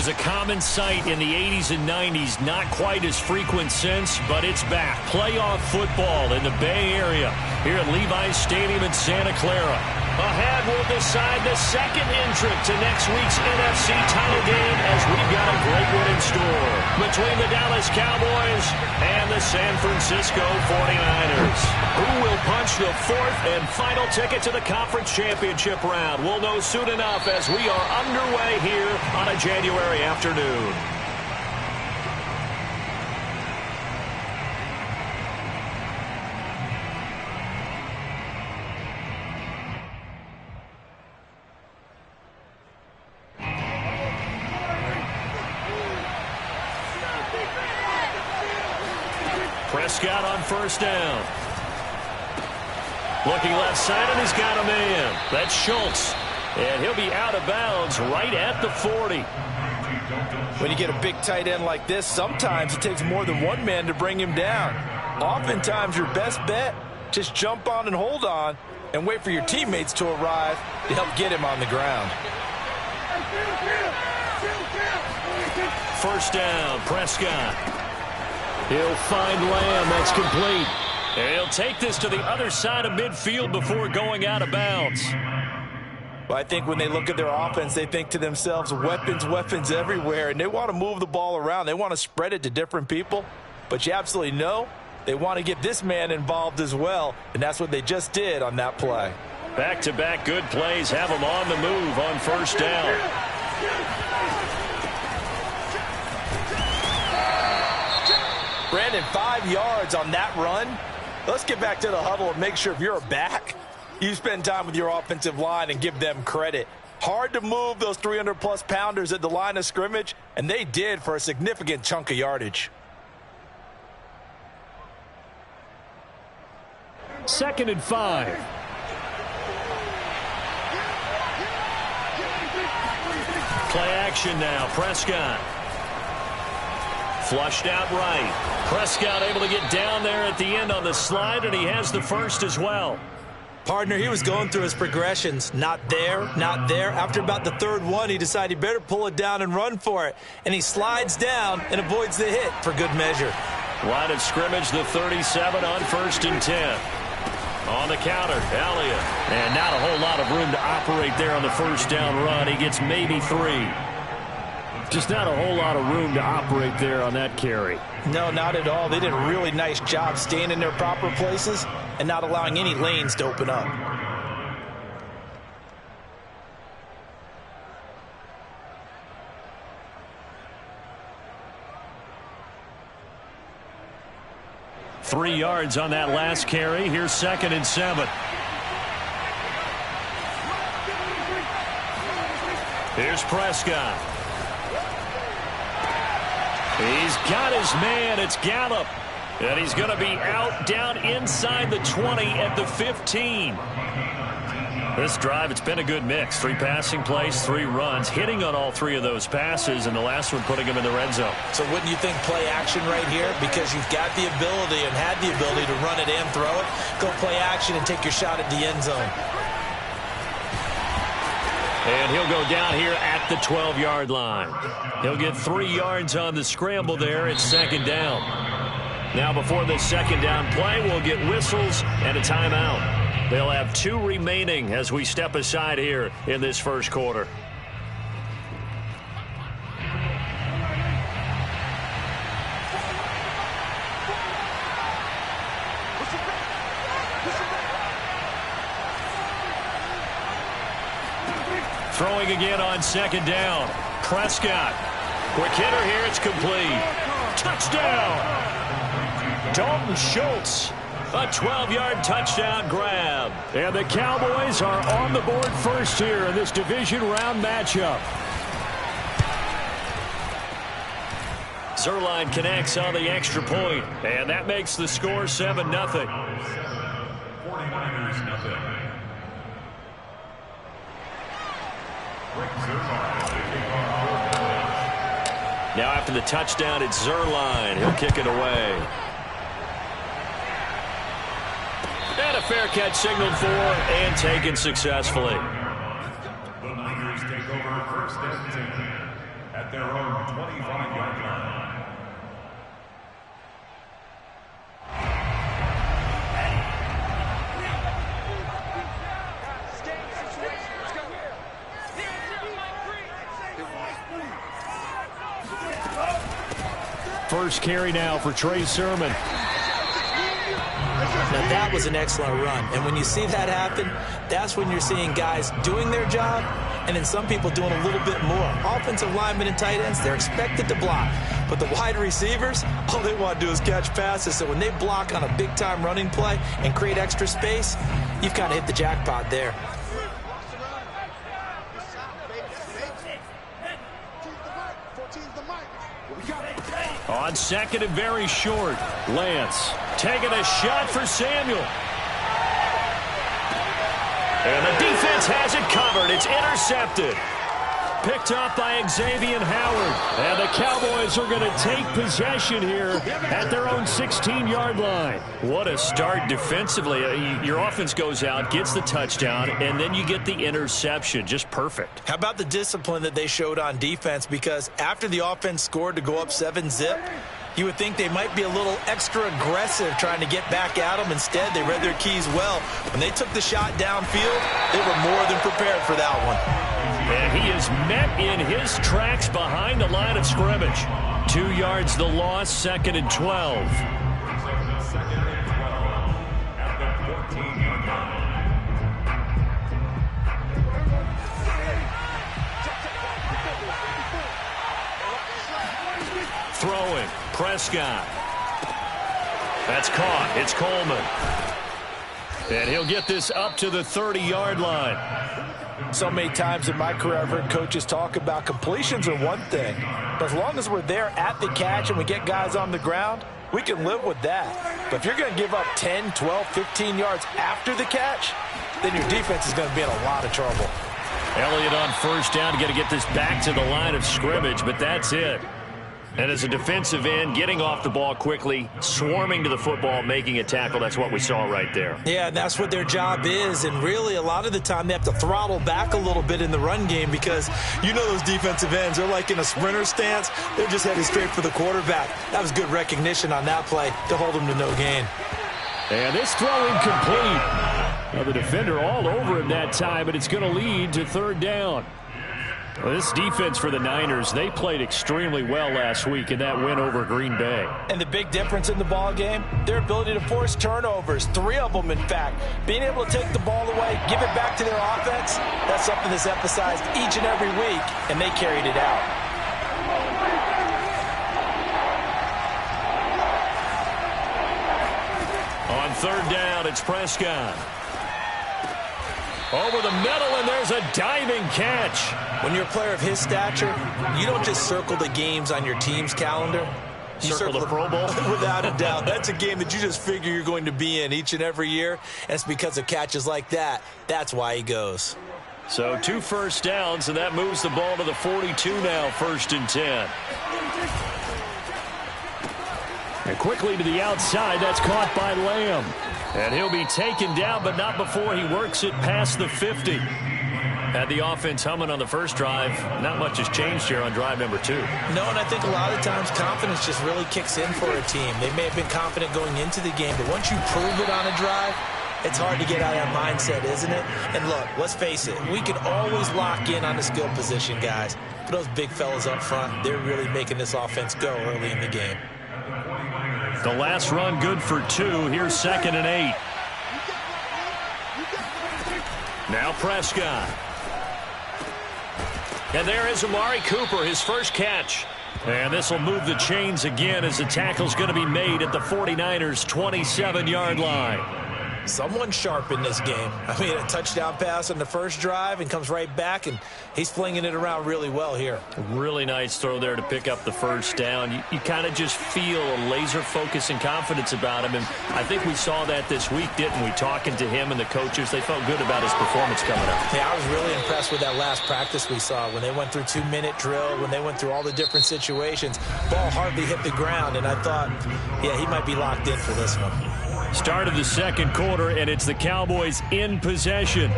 A common sight in the 80s and 90s, not quite as frequent since, but it's back. Playoff football in the Bay Area here at Levi's Stadium in Santa Clara. Ahead will decide the second entrant to next week's NFC title game as we've got a great one in store between the Dallas Cowboys and the San Francisco 49ers. Who will punch the fourth and final ticket to the conference championship round? We'll know soon enough as we are underway here on a January afternoon. Prescott on first down. Looking left side, and he's got a man. That's Schultz. And he'll be out of bounds right at the 40. When you get a big tight end like this, sometimes it takes more than one man to bring him down. Oftentimes, your best bet, just jump on and hold on and wait for your teammates to arrive to help get him on the ground. First down, Prescott. He'll find Lamb. That's complete. And he'll take this to the other side of midfield before going out of bounds. Well, I think when they look at their offense, they think to themselves, weapons, weapons everywhere, and they want to move the ball around. They want to spread it to different people, but you absolutely know they want to get this man involved as well, and that's what they just did on that play. Back-to-back good plays have them on the move on first down. Brandon, 5 yards on that run. Let's get back to the huddle and make sure if you're a back, you spend time with your offensive line and give them credit. Hard to move those 300-plus pounders at the line of scrimmage, and they did for a significant chunk of yardage. 2nd and 5. Play action now. Prescott. Flushed out right. Prescott able to get down there at the end on the slide, and he has the first as well. Partner, he was going through his progressions. Not there, not there. After about the third one, he decided he better pull it down and run for it. And he slides down and avoids the hit for good measure. Line of scrimmage, the 37 on 1st and 10. On the counter, Elliott. And not a whole lot of room to operate there on the first down run. He gets maybe 3. Just not a whole lot of room to operate there on that carry. No, not at all. They did a really nice job staying in their proper places and not allowing any lanes to open up. Three yards on that last carry. Here's 2nd and 7. Here's Prescott. He's got his man. It's Gallup. And he's going to be out down inside the 20 at the 15. This drive, it's been a good mix. 3 passing plays, 3 runs, hitting on all 3 of those passes, and the last one putting him in the red zone. So wouldn't you think play action right here? Because you've got the ability and had the ability to run it and throw it. Go play action and take your shot at the end zone. And he'll go down here at the 12-yard line. He'll get 3 yards on the scramble there. It's 2nd down. Now before this 2nd down play, we'll get whistles and a timeout. They'll have 2 remaining as we step aside here in this first quarter. Throwing again on 2nd down. Prescott. Quick hitter here. It's complete. Touchdown. Dalton Schultz. A 12-yard touchdown grab. And the Cowboys are on the board first here in this division round matchup. Zerline connects on the extra point, and that makes the score 7-0. 49ers nothing. Now after the touchdown, it's Zerline. He'll kick it away. And a fair catch signaled for and taken successfully. The Niners take over 1st and 10 at their own 25-yard line. First carry now for Trey Sermon. Now, that was an excellent run. And when you see that happen, that's when you're seeing guys doing their job and then some people doing a little bit more. Offensive linemen and tight ends, they're expected to block. But the wide receivers, all they want to do is catch passes. So when they block on a big-time running play and create extra space, you've kind of hit the jackpot there. On second and very short, Lance taking a shot for Samuel. And the defense has it covered. It's intercepted. Picked up by Xavier Howard. And the Cowboys are going to take possession here at their own 16-yard line. What a start defensively. Your offense goes out, gets the touchdown, and then you get the interception. Just perfect. How about the discipline that they showed on defense? Because after the offense scored to go up 7-zip, you would think they might be a little extra aggressive trying to get back at them. Instead, they read their keys well. When they took the shot downfield, they were more than prepared for that one. And he is met in his tracks behind the line of scrimmage. 2 yards the loss, second and 12. Throwing, Prescott. That's caught. It's Coleman. And he'll get this up to the 30-yard line. So many times in my career, I've heard coaches talk about completions are one thing. But as long as we're there at the catch and we get guys on the ground, we can live with that. But if you're going to give up 10, 12, 15 yards after the catch, then your defense is going to be in a lot of trouble. Elliott on first down, got to get this back to the line of scrimmage, but that's it. And as a defensive end, getting off the ball quickly, swarming to the football, making a tackle, that's what we saw right there. Yeah, and that's what their job is. And really, a lot of the time, they have to throttle back a little bit in the run game because you know those defensive ends, they're like in a sprinter stance. They're just headed straight for the quarterback. That was good recognition on that play to hold them to no gain. And this throw incomplete. Well, the defender all over him that time, but it's going to lead to third down. Well, this defense for the Niners, they played extremely well last week in that win over Green Bay. And the big difference in the ball game, their ability to force turnovers, 3 of them, in fact. Being able to take the ball away, give it back to their offense, that's something that's emphasized each and every week, and they carried it out. On third down, it's Prescott. Over the middle, and there's a diving catch. When you're a player of his stature, you don't just circle the games on your team's calendar. You circle the Pro Bowl? Without a doubt. That's a game that you just figure you're going to be in each and every year, and it's because of catches like that. That's why he goes. So 2 first downs, and that moves the ball to the 42 now, 1st and 10. And quickly to the outside, that's caught by Lamb. And he'll be taken down, but not before he works it past the 50. Had the offense humming on the first drive. Not much has changed here on drive number 2. No, and I think a lot of times confidence just really kicks in for a team. They may have been confident going into the game, but once you prove it on a drive, it's hard to get out of that mindset, isn't it? And look, let's face it, we can always lock in on the skill position, guys. But those big fellas up front, they're really making this offense go early in the game. The last run good for 2. Here's 2nd and 8. Now Prescott. And there is Amari Cooper, his first catch. And this will move the chains again as the tackle's going to be made at the 49ers' 27-yard line. Someone sharp in this game. I mean, a touchdown pass on the first drive and comes right back, and he's flinging it around really well here. Really nice throw there to pick up the first down. You kind of just feel a laser focus and confidence about him, and I think we saw that this week, didn't we? Talking to him and the coaches, they felt good about his performance coming up. Yeah, I was really impressed with that last practice we saw when they went through 2-minute drill, when they went through all the different situations. Ball hardly hit the ground, and I thought, yeah, he might be locked in for this one. Start of the second quarter, and it's the Cowboys in possession.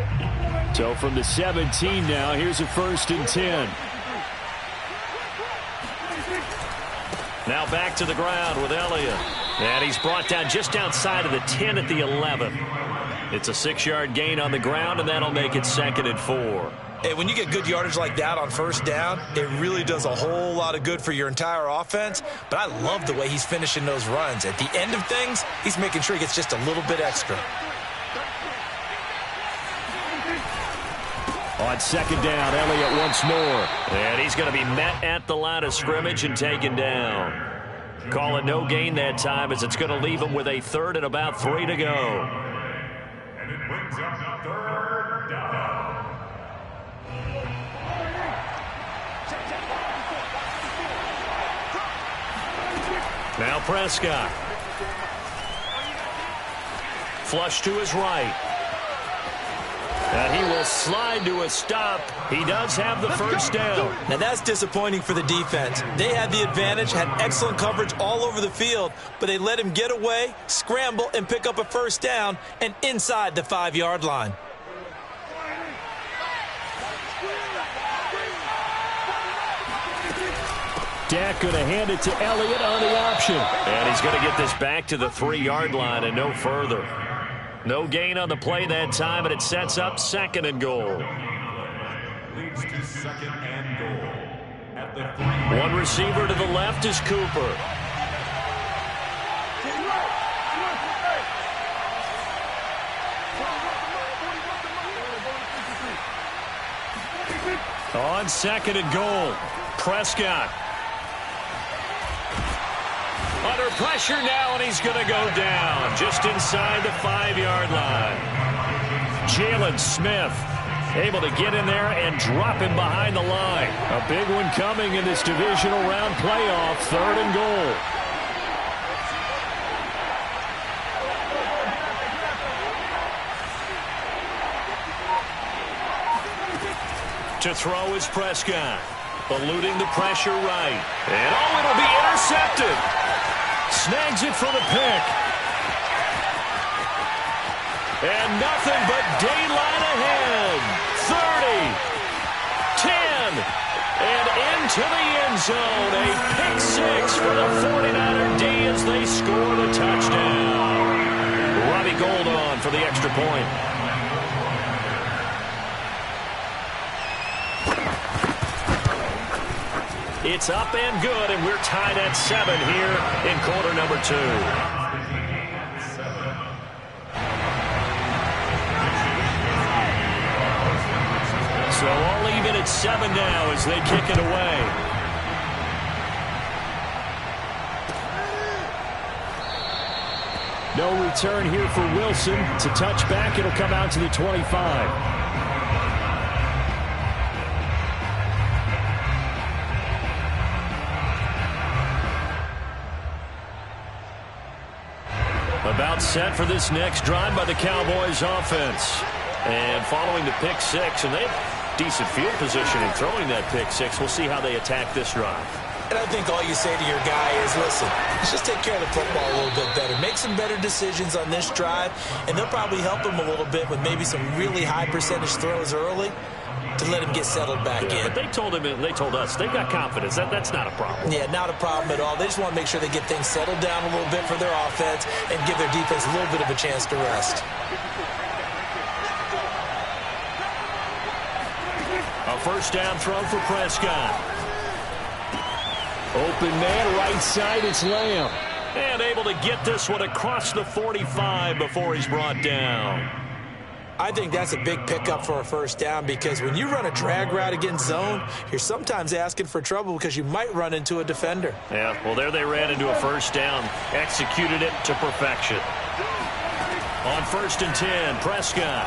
So from the 17 now, here's a 1st and 10. Now back to the ground with Elliott. And he's brought down just outside of the 10 at the 11. It's a 6-yard gain on the ground, and that'll make it 2nd and 4. And when you get good yardage like that on first down, it really does a whole lot of good for your entire offense. But I love the way he's finishing those runs. At the end of things, he's making sure he gets just a little bit extra. On second down, Elliott once more. And he's going to be met at the line of scrimmage and taken down. Call it no gain that time as it's going to leave him with a third and about 3 to go. And it brings up third down. Now Prescott. Flush to his right. And he will slide to a stop. He does have the first down. Now that's disappointing for the defense. They had the advantage, had excellent coverage all over the field, but they let him get away, scramble, and pick up a first down, and inside the 5-yard line. Dak going to hand it to Elliott on the option. And he's going to get this back to the 3-yard line and no further. No gain on the play that time, and it sets up second and goal. Leads to second and goal. At the 3. One receiver to the left is Cooper. On second and goal, Prescott. Under pressure now, and he's going to go down just inside the 5-yard line. Jalen Smith able to get in there and drop him behind the line. A big one coming in this divisional round playoff, third and goal. To throw is Prescott. Eluding the pressure right. And it'll be intercepted. Snags it for the pick. And nothing but daylight ahead. 30, 10, and into the end zone. A pick six for the 49er D as they score the touchdown. Robbie Gould on for the extra point. It's up and good, and we're tied at 7 here in quarter number 2. So all even at 7 now as they kick it away. No return here for Wilson. To touch back, it'll come out to the 25. About set for this next drive by the Cowboys offense. And following the pick six, and they have decent field position in throwing that pick six. We'll see how they attack this drive. And I think all you say to your guy is, listen, let's just take care of the football a little bit better. Make some better decisions on this drive, and they'll probably help him a little bit with maybe some really high percentage throws early to let him get settled back in. But they told us they've got confidence. That's not a problem. Yeah, not a problem at all. They just want to make sure they get things settled down a little bit for their offense and give their defense a little bit of a chance to rest. A first down throw for Prescott. Open man, right side, it's Lamb. And able to get this one across the 45 before he's brought down. I think that's a big pickup for a first down because when you run a drag route against zone, you're sometimes asking for trouble because you might run into a defender. Yeah, well, there they ran into a first down. Executed it to perfection. On 1st and 10, Prescott.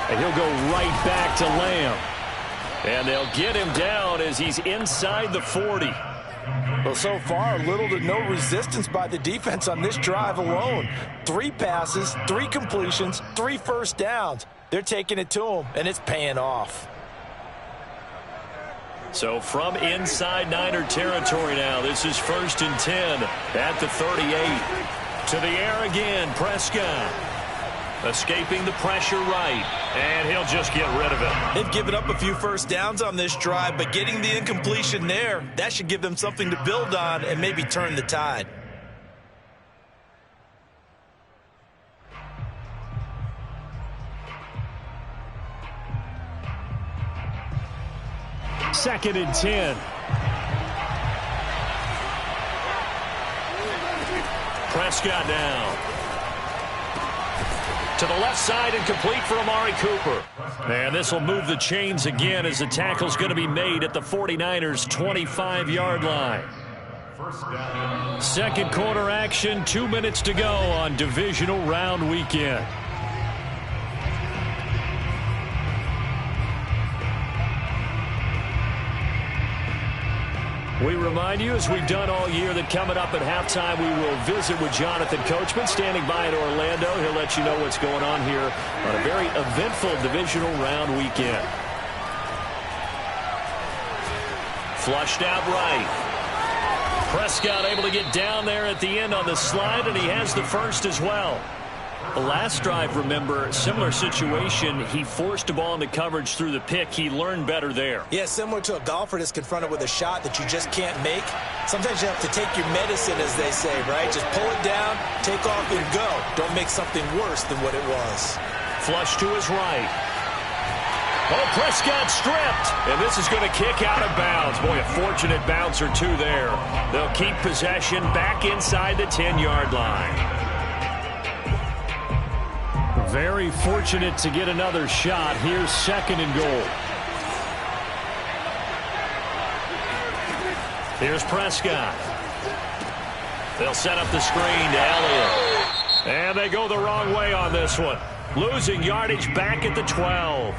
And he'll go right back to Lamb. And they'll get him down as he's inside the 40. Well, so far, little to no resistance by the defense on this drive alone. 3 passes, 3 completions, 3 first downs. They're taking it to him, and it's paying off. So from inside Niner territory now, this is 1st and 10 at the 38. To the air again, Prescott. Escaping the pressure right, and he'll just get rid of it. They've given up a few first downs on this drive, but getting the incompletion there, that should give them something to build on and maybe turn the tide. 2nd and 10. Prescott now. To the left side and complete for Amari Cooper. And this will move the chains again as the tackle's going to be made at the 49ers' 25-yard line. Second quarter action, 2 minutes to go on divisional round weekend. We remind you, as we've done all year, that coming up at halftime, we will visit with Jonathan Coachman, standing by in Orlando. He'll let you know what's going on here on a very eventful divisional round weekend. Flushed out right. Prescott able to get down there at the end on the slide, and he has the first as well. The last drive, remember, similar situation. He forced a ball into coverage through the pick. He learned better there. Yeah, similar to a golfer that's confronted with a shot that you just can't make. Sometimes you have to take your medicine, as they say, right? Just pull it down, take off, and go. Don't make something worse than what it was. Flush to his right. Oh, Prescott stripped. And this is going to kick out of bounds. Boy, a fortunate bounce or two there. They'll keep possession back inside the 10-yard line. Very fortunate to get another shot. Here's 2nd and goal. Here's Prescott. They'll set up the screen to Elliott. And they go the wrong way on this one. Losing yardage back at the 12.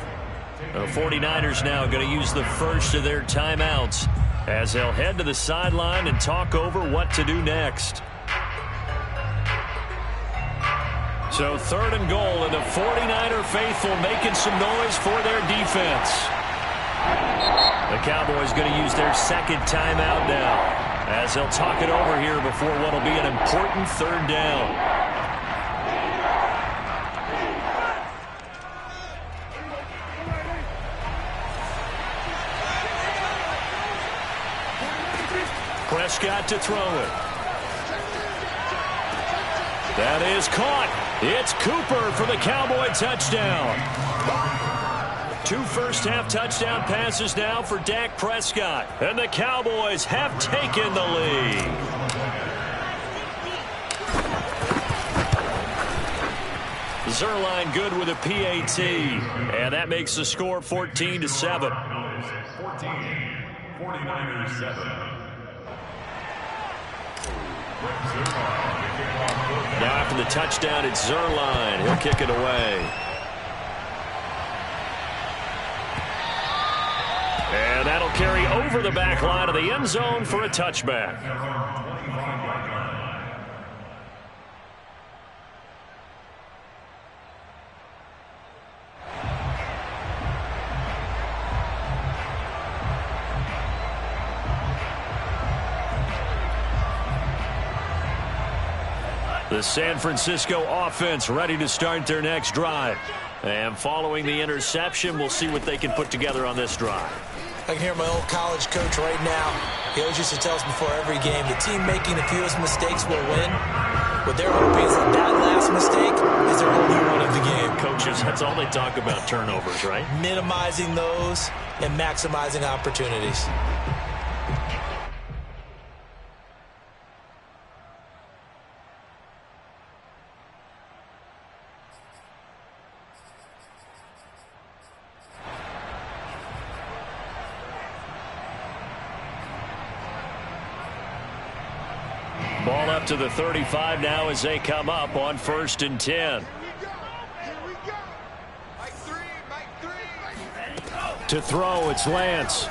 The 49ers now going to use the first of their timeouts as they'll head to the sideline and talk over what to do next. So 3rd and goal, and the 49er faithful making some noise for their defense. The Cowboys going to use their 2nd timeout now as they'll talk it over here before what will be an important 3rd down. Prescott to throw it. That is caught. It's Cooper for the Cowboy touchdown. 2 first-half touchdown passes now for Dak Prescott. And the Cowboys have taken the lead. Zerline good with a PAT. And that makes the score 14-7. 14, 49ers 7. Now after the touchdown, it's Zerline. He'll kick it away. And that'll carry over the back line of the end zone for a touchback. The San Francisco offense ready to start their next drive. And following the interception, we'll see what they can put together on this drive. I can hear my old college coach right now. He always used to tell us before every game, the team making the fewest mistakes will win. What they're hoping is that last mistake is their only run of the game. Coaches, that's all they talk about, turnovers, right? Minimizing those and maximizing opportunities. Ball up to the 35 now as they come up on 1st and 10. To throw, it's Lance.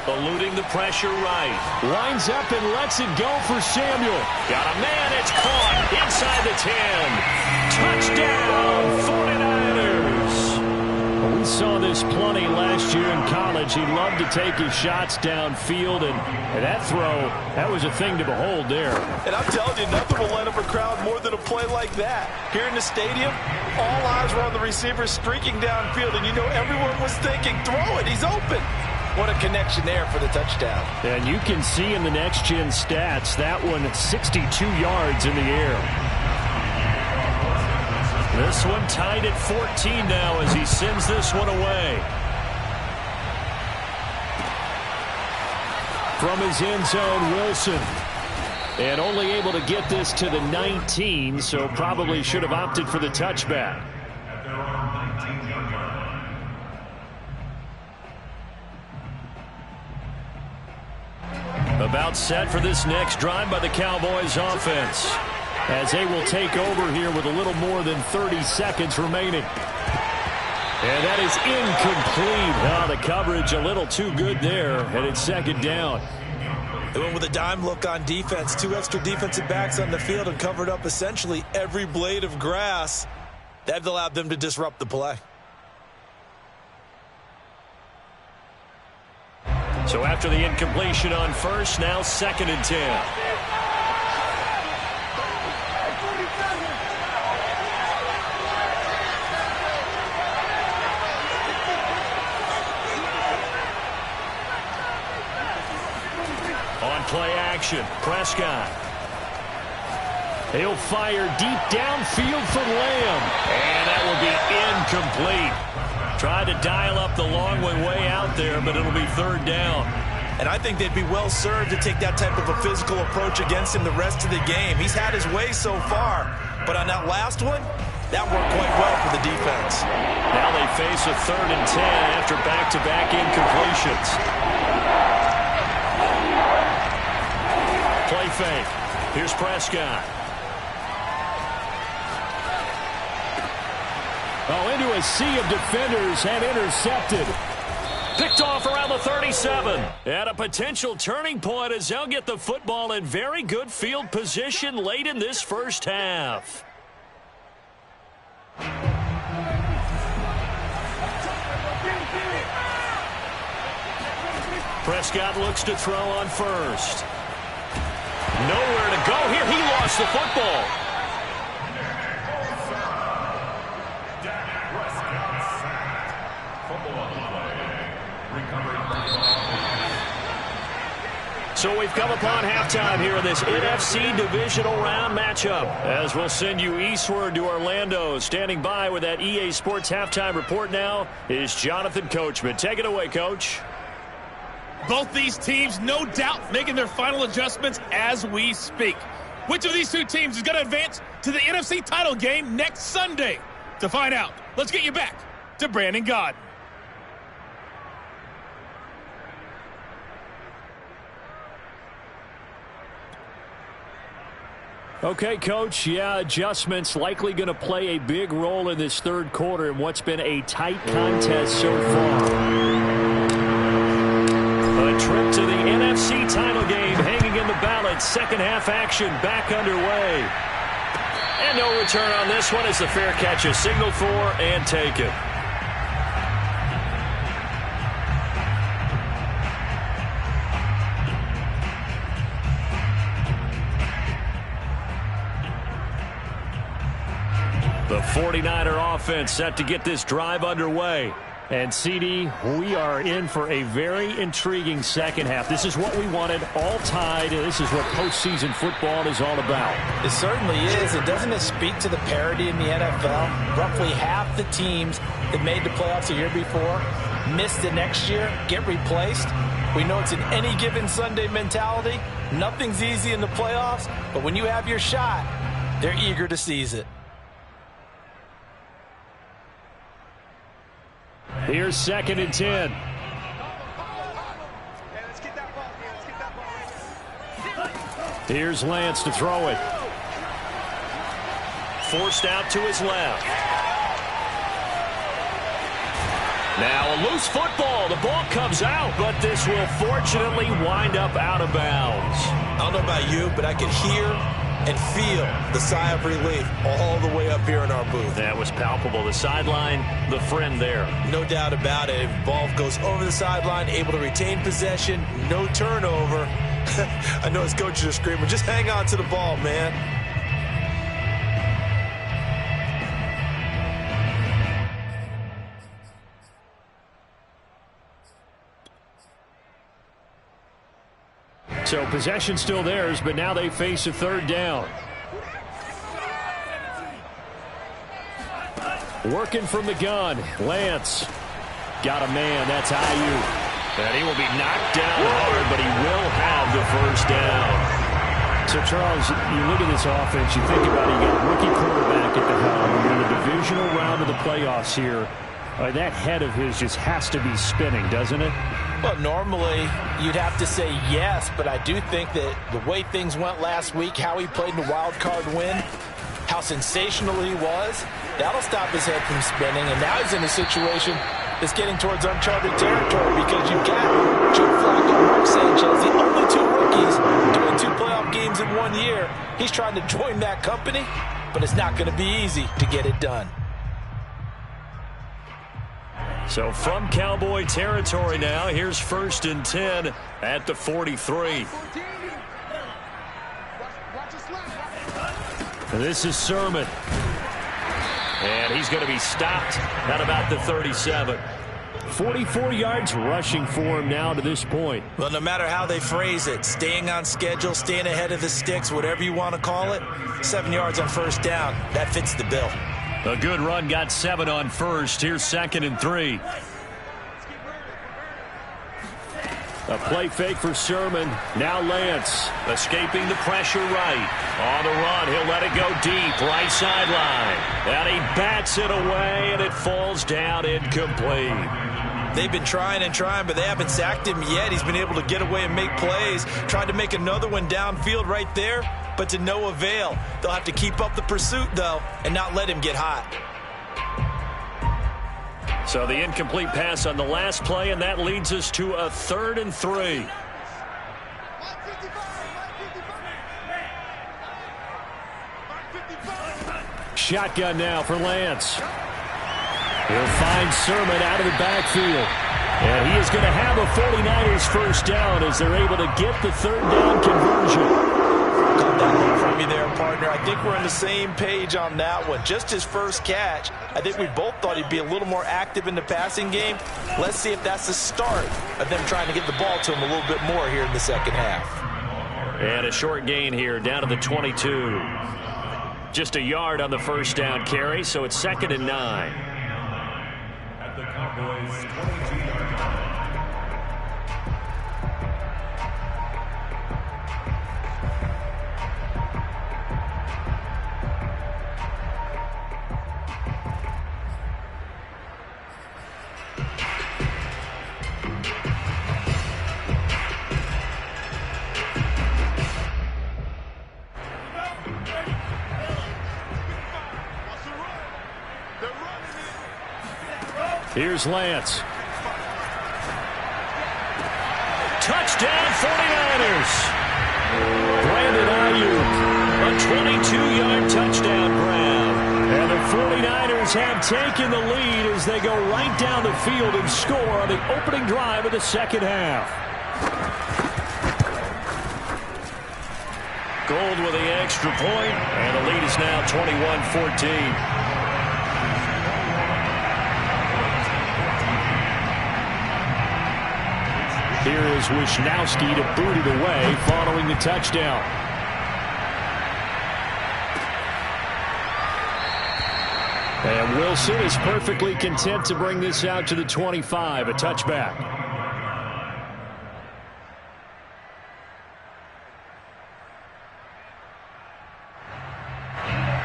Eluding the pressure right. Lines up and lets it go for Samuel. Got a man, it's caught inside the 10. Touchdown, 49ers. We saw this plenty last year in college. He loved to take his shots downfield, and that throw, that was a thing to behold there. And I'm telling you, nothing will light up a crowd more than a play like that. Here in the stadium, all eyes were on the receiver streaking downfield, and you know everyone was thinking, throw it, he's open. What a connection there for the touchdown. And you can see in the next-gen stats, that one 62 yards in the air. This one tied at 14 now as he sends this one away. From his end zone, Wilson. And only able to get this to the 19, so probably should have opted for the touchback. About set for this next drive by the Cowboys offense, as they will take over here with a little more than 30 seconds remaining. And that is incomplete. Oh, the coverage a little too good there, and it's second down. They went with a dime look on defense. 2 extra defensive backs on the field and covered up essentially every blade of grass. That allowed them to disrupt the play. So after the incompletion on first, now 2nd and 10. On play action, Prescott. He'll fire deep downfield for Lamb. And that will be incomplete. Tried to dial up the long way out there, but it'll be 3rd down. And I think they'd be well served to take that type of a physical approach against him the rest of the game. He's had his way so far, but on that last one, that worked quite well for the defense. Now they face a 3rd and 10 after back-to-back incompletions. Play fake. Here's Prescott. Oh, into a sea of defenders and intercepted. Picked off around the 37. At a potential turning point as they'll get the football in very good field position late in this first half. Prescott looks to throw on first. Nowhere to go here. He lost the football. So we've come upon halftime here in this NFC divisional round matchup, as we'll send you eastward to Orlando. Standing by with that EA Sports halftime report now is Jonathan Coachman. Take it away, Coach. Both these teams, no doubt, making their final adjustments as we speak. Which of these two teams is going to advance to the NFC title game next Sunday? To find out, let's get you back to Brandon Gaudin. Okay, Coach. Yeah, adjustments likely going to play a big role in this third quarter in what's been a tight contest so far. A trip to the NFC title game hanging in the balance. Second half action back underway. And no return on this one as the fair catch is signaled for and taken. The 49er offense set to get this drive underway. And, CD, we are in for a very intriguing second half. This is what we wanted, all tied. This is what postseason football is all about. It certainly is. And doesn't it speak to the parity in the NFL? Roughly half the teams that made the playoffs a year before missed the next year, get replaced. We know it's an any given Sunday mentality. Nothing's easy in the playoffs, but when you have your shot, they're eager to seize it. Here's 2nd and 10. Here's Lance to throw it. Forced out to his left. Now a loose football. The ball comes out, but this will fortunately wind up out of bounds. I don't know about you, but I can hear and feel the sigh of relief all the way up here in our booth. That was palpable. The sideline, the friend there. No doubt about it. Ball goes over the sideline, able to retain possession, no turnover. I know his coaches are screaming, just hang on to the ball, man. So possession still theirs, but now they face a 3rd down. Working from the gun, Lance. Got a man, that's Ayuk. And he will be knocked down hard, but he will have the first down. So, Charles, you look at this offense, you think about it, you got a rookie quarterback at the helm. You're in the divisional round of the playoffs here. That head of his just has to be spinning, doesn't it? Well, normally you'd have to say yes, but I do think that the way things went last week, how he played in the wild card win, how sensational he was, that'll stop his head from spinning. And now he's in a situation that's getting towards uncharted territory because you've got Joe Flacco and Mark Sanchez, the only two rookies doing 2 playoff games in 1 year. He's trying to join that company, but it's not going to be easy to get it done. So from Cowboy territory now, here's 1st and 10 at the 43. And this is Sermon. And he's going to be stopped at about the 37. 44 yards rushing for him now to this point. Well, no matter how they phrase it, staying on schedule, staying ahead of the sticks, whatever you want to call it, 7 yards on 1st down, that fits the bill. A good run got 7 on 1st. Here's 2nd and 3. A play fake for Sermon. Now Lance. Escaping the pressure right. On the run, he'll let it go deep. Right sideline. And he bats it away, and it falls down incomplete. They've been trying and trying, but they haven't sacked him yet. He's been able to get away and make plays. Tried to make another one downfield right there, but to no avail. They'll have to keep up the pursuit, though, and not let him get hot. So the incomplete pass on the last play, and that leads us to a 3rd and 3. Shotgun now for Lance. He'll find Sermon out of the backfield. And he is going to have a 49ers first down as they're able to get the 3rd down conversion. Caught that one from you there, partner. I think we're on the same page on that one. Just his first catch. I think we both thought he'd be a little more active in the passing game. Let's see if that's the start of them trying to get the ball to him a little bit more here in the second half. And a short gain here down to the 22. Just a yard on the first down carry, so it's 2nd and 9. At the Cowboys' 22-yard line. Here's Lance. Touchdown 49ers. Brandon Ayuk, a 22-yard touchdown grab. And the 49ers have taken the lead as they go right down the field and score on the opening drive of the second half. Gold with the extra point, and the lead is now 21-14. Here is Wisnowski to boot it away following the touchdown. And Wilson is perfectly content to bring this out to the 25, a touchback.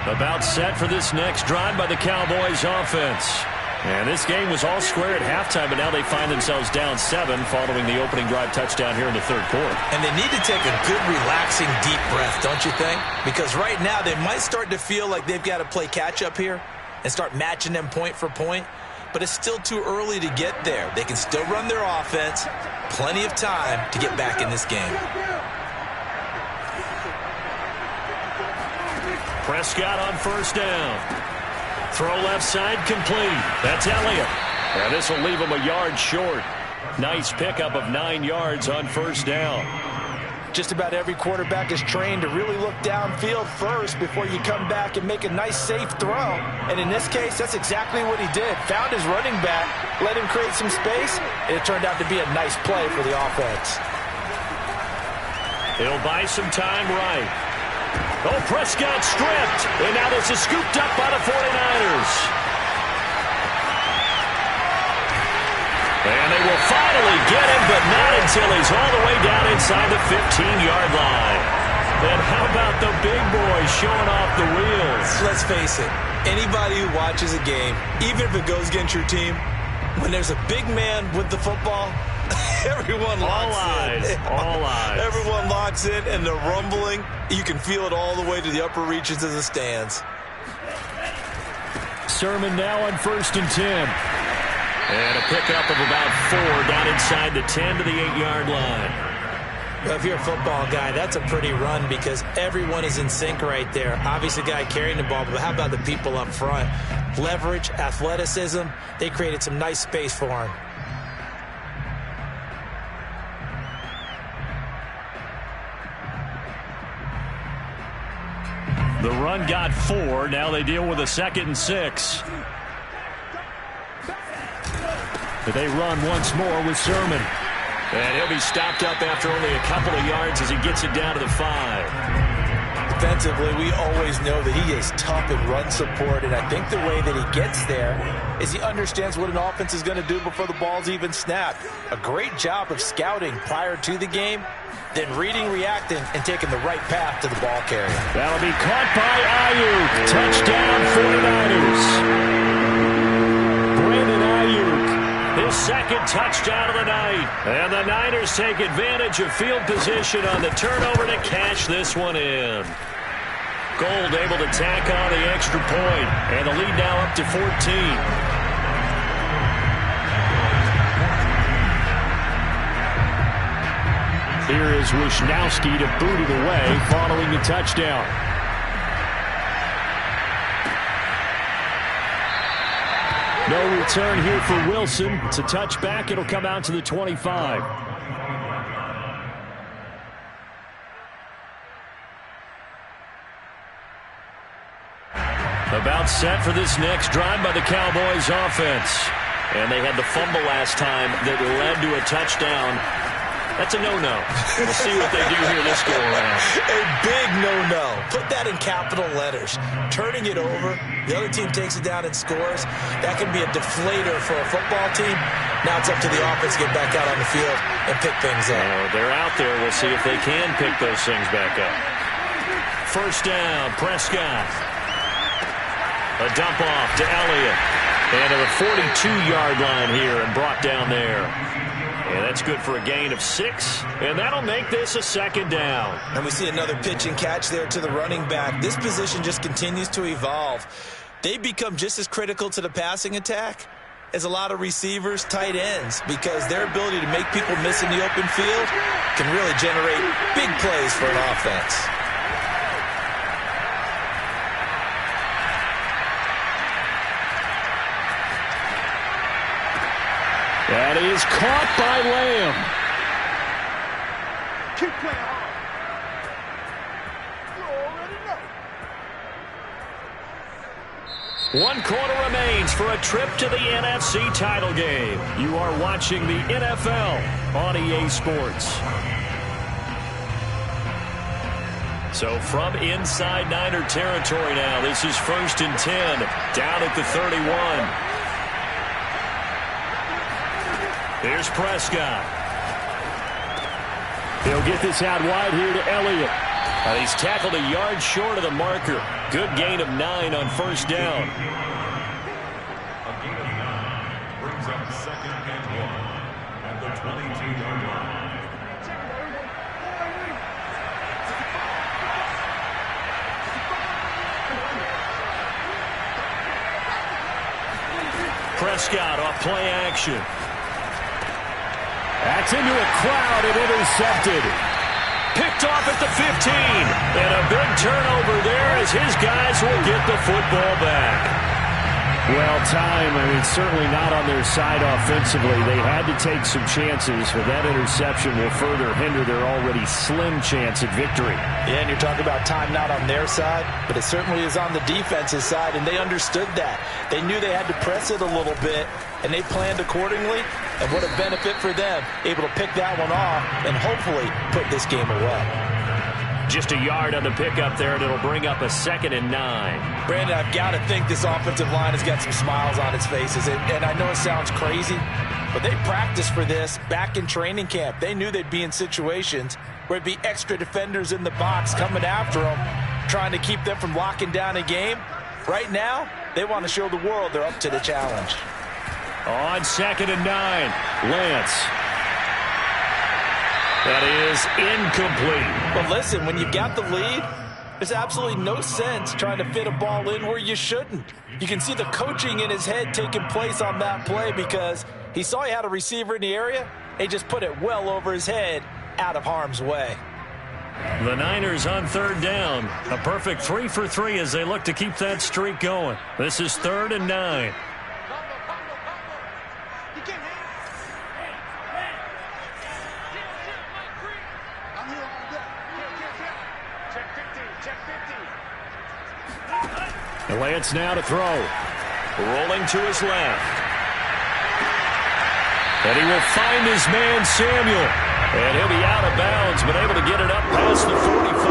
About set for this next drive by the Cowboys offense. And this game was all square at halftime, but now they find themselves down 7 following the opening drive touchdown here in the 3rd quarter. And they need to take a good, relaxing, deep breath, don't you think? Because right now they might start to feel like they've got to play catch-up here and start matching them point for point. But it's still too early to get there. They can still run their offense. Plenty of time to get back in this game. Prescott on first down. Throw left side complete. That's Elliott. And this will leave him a yard short. Nice pickup of 9 yards on first down. Just about every quarterback is trained to really look downfield first before you come back and make a nice, safe throw. And in this case, that's exactly what he did. Found his running back, let him create some space, and it turned out to be a nice play for the offense. He'll buy some time right. Oh, Prescott stripped. And now this is scooped up by the 49ers. And they will finally get him, but not until he's all the way down inside the 15-yard line. And how about the big boy showing off the wheels? Let's face it, anybody who watches a game, even if it goes against your team, when there's a big man with the football, everyone locks in. All eyes. Everyone locks in, and the rumbling, you can feel it all the way to the upper reaches of the stands. Sermon now on 1st and 10. And a pickup of about 4 down inside the 10 to the 8-yard line. Well, if you're a football guy, that's a pretty run because everyone is in sync right there. Obviously, the guy carrying the ball, but how about the people up front? Leverage, athleticism, they created some nice space for him. The run got 4. Now they deal with a 2nd and 6. But they run once more with Sermon. And he'll be stopped up after only a couple of yards as he gets it down to the 5. Defensively, we always know that he is tough in run support, and I think the way that he gets there is he understands what an offense is going to do before the ball's even snapped. A great job of scouting prior to the game, then reading, reacting, and taking the right path to the ball carrier. That'll be caught by Ayuk. Touchdown 49ers. Brandon Ayuk, his 2nd touchdown of the night. And the Niners take advantage of field position on the turnover to cash this one in. Gold able to tack on the extra point, and the lead now up to 14. Here is Wisnowski to boot it away following the touchdown. No return here for Wilson. It's a touchback. It'll come out to the 25. About set for this next drive by the Cowboys offense. And they had the fumble last time that led to a touchdown. That's a no-no. We'll see what they do here this go-around. A big no-no. Put that in capital letters. Turning it over, the other team takes it down and scores. That can be a deflator for a football team. Now it's up to the offense to get back out on the field and pick things up. They're out there. We'll see if they can pick those things back up. First down, Prescott. A dump off to Elliott. And to the 42-yard line here and brought down there. And that's good for a gain of 6. And that'll make this a 2nd down. And we see another pitch and catch there to the running back. This position just continues to evolve. They become just as critical to the passing attack as a lot of receivers, tight ends, because their ability to make people miss in the open field can really generate big plays for an offense. That is caught by Lamb. Keep playing hard. You already know. 1 quarter remains for a trip to the NFC title game. You are watching the NFL on EA Sports. So from inside Niner territory now, this is 1st and 10, down at the 31. Here's Prescott. He'll get this out wide here to Elliott. He's tackled a yard short of the marker. Good gain of 9 on 1st down. A gain of 9 brings up 2nd and 1 at the 22-yard line. Prescott off play action. That's into a crowd and intercepted. Picked off at the 15. And a big turnover there as his guys will get the football back. Well, certainly not on their side offensively. They had to take some chances, but that interception will further hinder their already slim chance at victory. Yeah, and you're talking about time not on their side, but it certainly is on the defense's side, and they understood that. They knew they had to press it a little bit, and they planned accordingly, and what a benefit for them, able to pick that one off and hopefully put this game away. Just a yard on the pickup there, and it'll bring up a 2nd and 9. Brandon, I've got to think this offensive line has got some smiles on its faces, and I know it sounds crazy, But they practiced for this back in training camp. They knew they'd be in situations where it'd be extra defenders in the box coming after them, trying to keep them from locking down a game. Right now, they want to show the world they're up to the challenge. On 2nd and 9, Lance. That is incomplete. But listen, when you've got the lead, there's absolutely no sense trying to fit a ball in where you shouldn't. You can see the coaching in his head taking place on that play because he saw he had a receiver in the area. He just put it well over his head, out of harm's way. The Niners on 3rd down. A perfect 3 for 3 as they look to keep that streak going. This is 3rd and 9. Lance now to throw. Rolling to his left. And he will find his man, Samuel. And he'll be out of bounds, but able to get it up past the 45.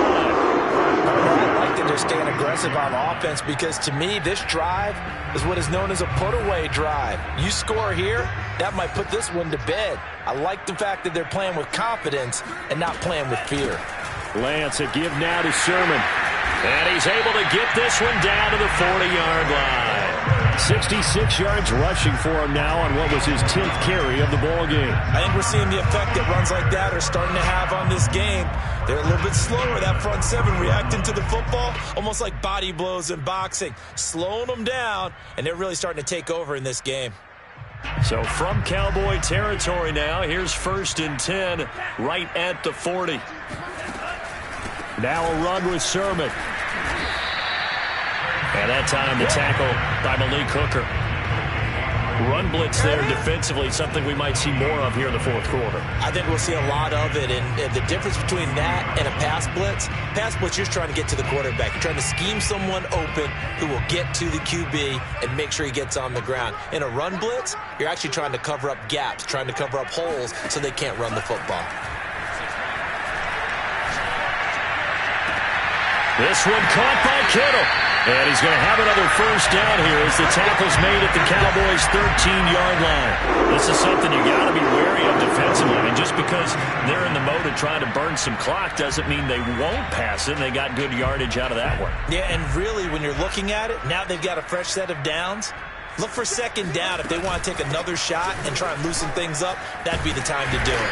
I like that they're staying aggressive on offense because, to me, this drive is what is known as a put-away drive. You score here, that might put this one to bed. I like the fact that they're playing with confidence and not playing with fear. Lance, a give now to Sermon. And he's able to get this one down to the 40-yard line. 66 yards rushing for him now on what was his 10th carry of the ball game. I think we're seeing the effect that runs like that are starting to have on this game. They're a little bit slower, that front seven, reacting to the football, almost like body blows in boxing, slowing them down, and they're really starting to take over in this game. So from Cowboy territory now, here's 1st and 10 right at the 40. Now a run with Sermon. And that time the tackle by Malik Hooker. Run blitz there defensively, something we might see more of here in the 4th quarter. I think we'll see a lot of it, and the difference between that and a pass blitz, you're trying to get to the quarterback. You're trying to scheme someone open who will get to the QB and make sure he gets on the ground. In a run blitz, you're actually trying to cover up gaps, trying to cover up holes so they can't run the football. This one caught by Kittle. And he's going to have another 1st down here as the tackle's made at the Cowboys' 13-yard line. This is something you got to be wary of defensively. I mean, just because they're in the mode of trying to burn some clock doesn't mean they won't pass it. They got good yardage out of that one. Yeah, and really, when you're looking at it, now they've got a fresh set of downs. Look for 2nd down. If they want to take another shot and try and loosen things up, that'd be the time to do it.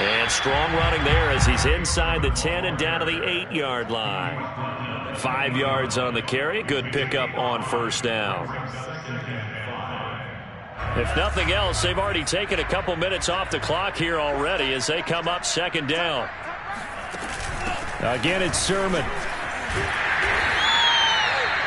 And strong running there as he's inside the 10 and down to the 8-yard line. 5 yards on the carry. Good pickup on 1st down. If nothing else, they've already taken a couple minutes off the clock here already as they come up 2nd down. Again, it's Sermon.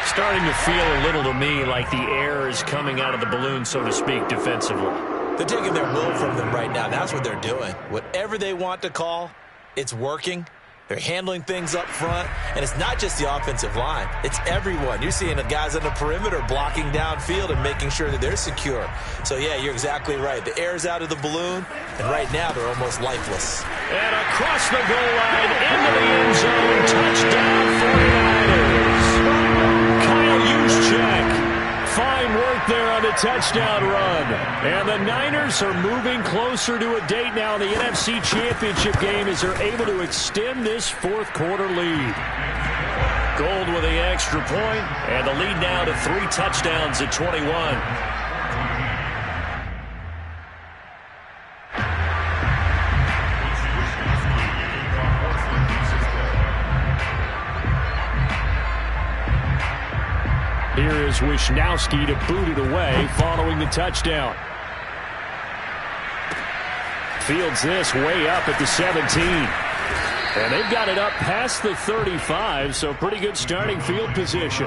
Starting to feel a little to me like the air is coming out of the balloon, so to speak, defensively. They're taking their will from them right now. That's what they're doing. Whatever they want to call, it's working. They're handling things up front, and it's not just the offensive line. It's everyone. You're seeing the guys on the perimeter blocking downfield and making sure that they're secure. So, yeah, you're exactly right. The air's out of the balloon, and right now they're almost lifeless. And across the goal line, into the end zone, touchdown 49ers. Kyle Juszczyk. Fine work there on the touchdown run. And the Niners are moving closer to a date now in the NFC Championship game as they're able to extend this 4th quarter lead. Gold with the extra point, and the lead now to 3 touchdowns at 21. Here is Wisnowski to boot it away following the touchdown. Fields this way up at the 17. And they've got it up past the 35, so pretty good starting field position.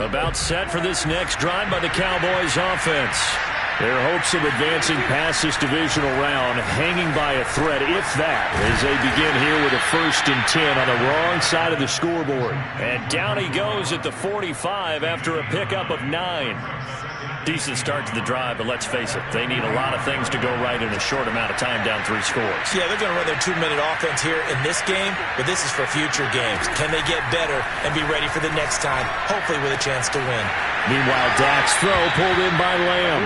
About set for this next drive by the Cowboys offense. Their hopes of advancing past this divisional round hanging by a thread, if that, as they begin here with a 1st and 10 on the wrong side of the scoreboard. And down he goes at the 45 after a pickup of 9. Decent start to the drive, but let's face it, they need a lot of things to go right in a short amount of time down 3 scores. Yeah, they're going to run their 2-minute offense here in this game, but this is for future games. Can they get better and be ready for the next time, hopefully with a chance to win? Meanwhile, Dak's throw pulled in by Lamb.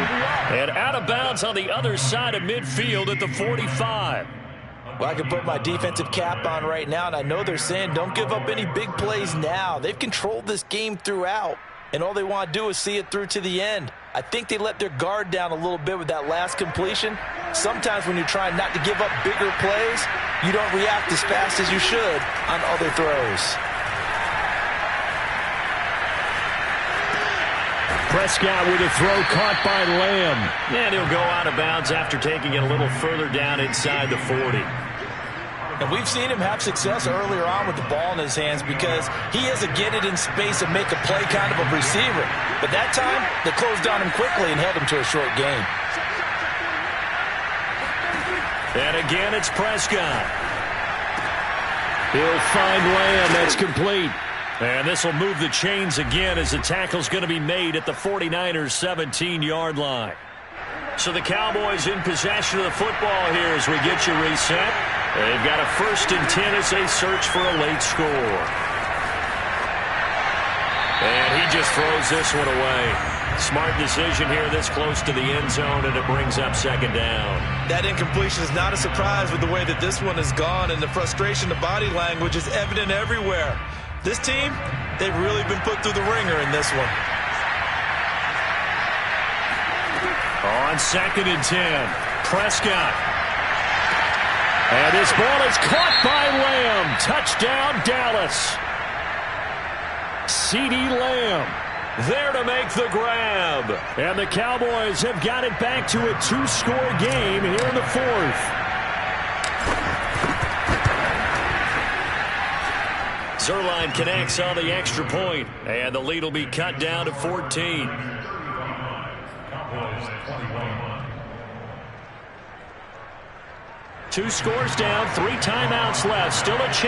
And out of bounds on the other side of midfield at the 45. Well, I can put my defensive cap on right now, and I know they're saying don't give up any big plays now. They've controlled this game throughout, and all they want to do is see it through to the end. I think they let their guard down a little bit with that last completion. Sometimes when you're trying not to give up bigger plays, you don't react as fast as you should on other throws. Prescott with a throw caught by Lamb. And he'll go out of bounds after taking it a little further down inside the 40. And we've seen him have success earlier on with the ball in his hands because he has a get it in space and make a play kind of a receiver. But that time, they closed on him quickly and held him to a short gain. And again, it's Prescott. He'll find Lamb. That's complete. And this will move the chains again as the tackle's going to be made at the 49ers' 17-yard line. So the Cowboys in possession of the football here as we get you reset. They've got a 1st and 10 as they search for a late score. And he just throws this one away. Smart decision here this close to the end zone, and it brings up 2nd down. That incompletion is not a surprise with the way that this one has gone, and the frustration, the body language is evident everywhere. This team, they've really been put through the ringer in this one. On 2nd and 10, Prescott. And this ball is caught by Lamb. Touchdown, Dallas. CeeDee Lamb there to make the grab. And the Cowboys have got it back to a 2-score game here in the 4th. Zerline connects on the extra point, and the lead will be cut down to 14. Cowboys 21. 2 scores down, 3 timeouts left. Still a chance.